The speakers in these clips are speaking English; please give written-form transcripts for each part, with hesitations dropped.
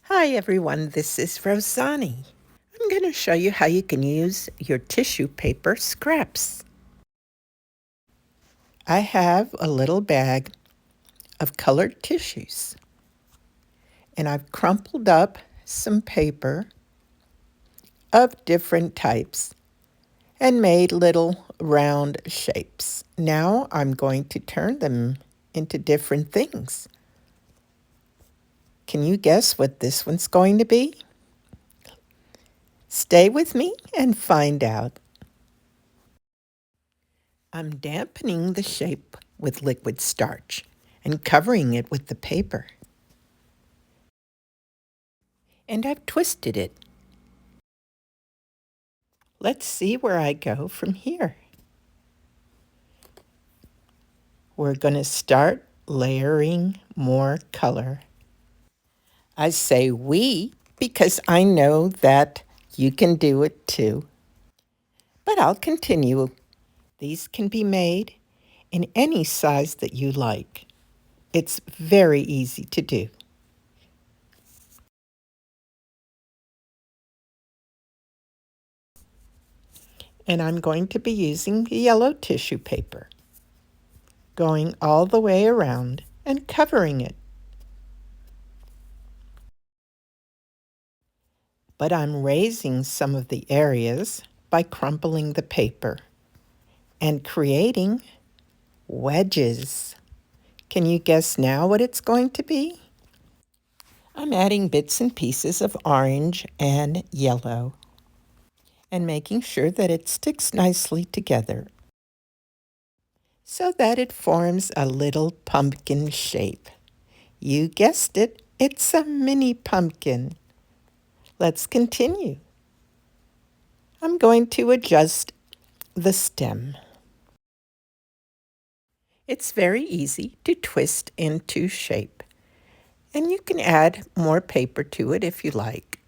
Hi everyone, this is Rozani. I'm going to show you how you can use your tissue paper scraps. I have a little bag of colored tissues and I've crumpled up some paper of different types and made little round shapes. Now I'm going to turn them into different things. Can you guess what this one's going to be? Stay with me and find out. I'm dampening the shape with liquid starch and covering it with the paper. And I've twisted it. Let's see where I go from here. We're going to start layering more color. I say we because I know that you can do it too. But I'll continue. These can be made in any size that you like. It's very easy to do. And I'm going to be using yellow tissue paper, going all the way around and covering it. But I'm raising some of the areas by crumpling the paper and creating wedges. Can you guess now what it's going to be? I'm adding bits and pieces of orange and yellow and making sure that it sticks nicely together so that it forms a little pumpkin shape. You guessed it, it's a mini pumpkin. Let's continue. I'm going to adjust the stem. It's very easy to twist into shape, and you can add more paper to it if you like.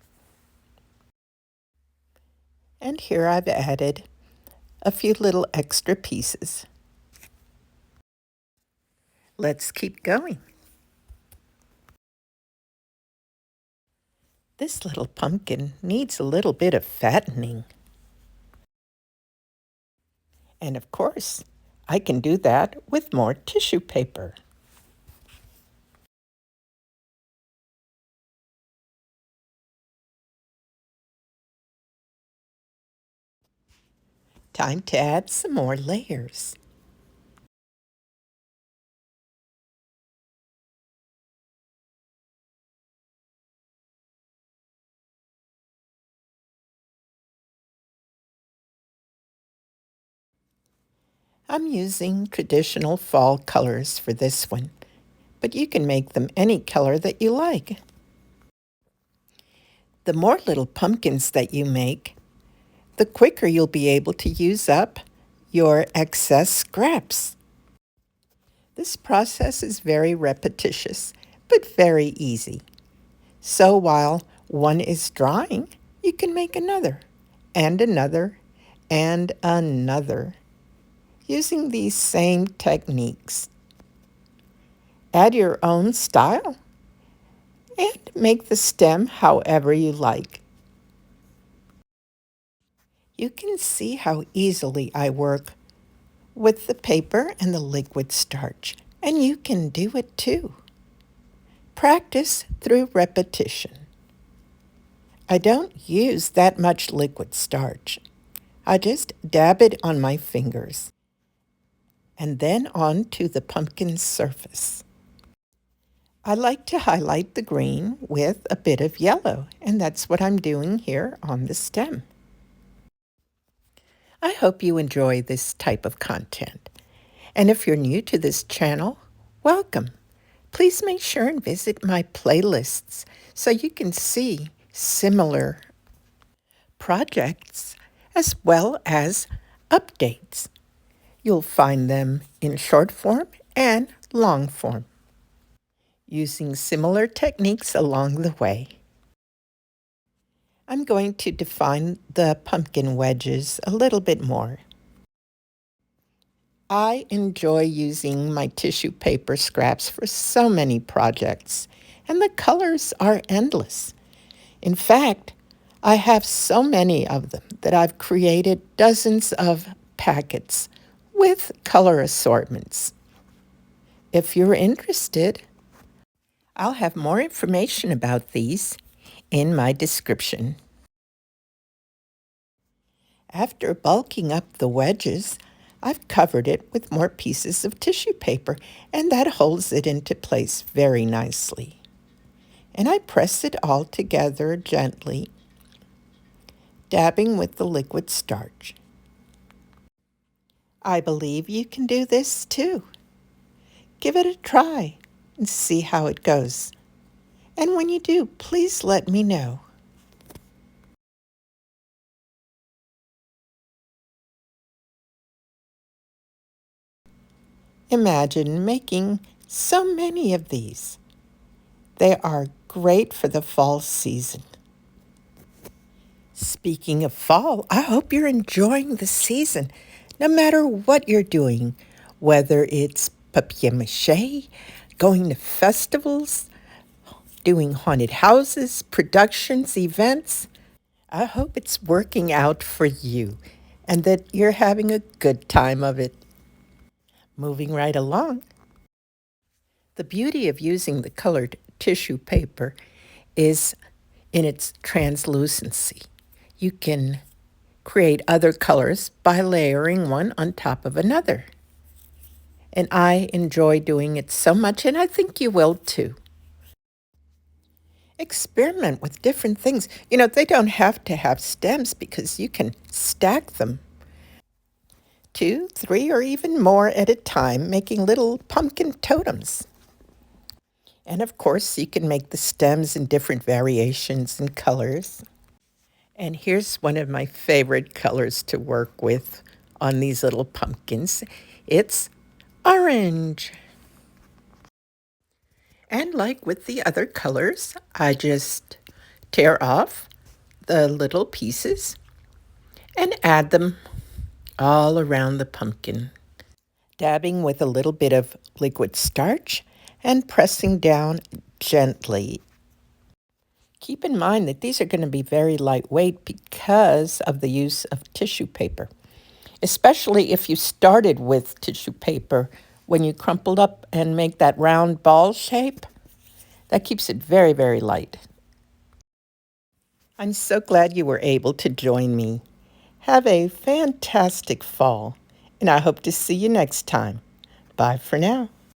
And here I've added a few little extra pieces. Let's keep going. This little pumpkin needs a little bit of fattening. And of course, I can do that with more tissue paper. Time to add some more layers. I'm using traditional fall colors for this one, but you can make them any color that you like. The more little pumpkins that you make, the quicker you'll be able to use up your excess scraps. This process is very repetitious, but very easy. So while one is drying, you can make another, and another, and another, using these same techniques. Add your own style and make the stem however you like. You can see how easily I work with the paper and the liquid starch, and you can do it too. Practice through repetition. I don't use that much liquid starch. I just dab it on my fingers and then onto the pumpkin surface. I like to highlight the green with a bit of yellow, and that's what I'm doing here on the stem. I hope you enjoy this type of content. And if you're new to this channel, welcome. Please make sure and visit my playlists so you can see similar projects as well as updates. You'll find them in short form and long form, using similar techniques along the way. I'm going to define the pumpkin wedges a little bit more. I enjoy using my tissue paper scraps for so many projects, and the colors are endless. In fact, I have so many of them that I've created dozens of packets with color assortments. If you're interested, I'll have more information about these in my description. After bulking up the wedges, I've covered it with more pieces of tissue paper, and that holds it into place very nicely. And I press it all together gently, dabbing with the liquid starch. I believe you can do this too. Give it a try and see how it goes. And when you do, please let me know. Imagine making so many of these. They are great for the fall season. Speaking of fall, I hope you're enjoying the season, no matter what you're doing, whether it's papier mache, going to festivals, doing haunted houses, productions, events. I hope it's working out for you and that you're having a good time of it. Moving right along. The beauty of using the colored tissue paper is in its translucency. You can create other colors by layering one on top of another. And I enjoy doing it so much, and I think you will too. Experiment with different things. They don't have to have stems because you can stack them 2, 3, or even more at a time, making little pumpkin totems. And of course, you can make the stems in different variations and colors. And here's one of my favorite colors to work with on these little pumpkins. It's orange. And like with the other colors, I just tear off the little pieces and add them all around the pumpkin, dabbing with a little bit of liquid starch and pressing down gently. Keep in mind that these are going to be very lightweight because of the use of tissue paper, especially if you started with tissue paper when you crumpled up and make that round ball shape. That keeps it very, very light. I'm so glad you were able to join me. Have a fantastic fall, and I hope to see you next time. Bye for now.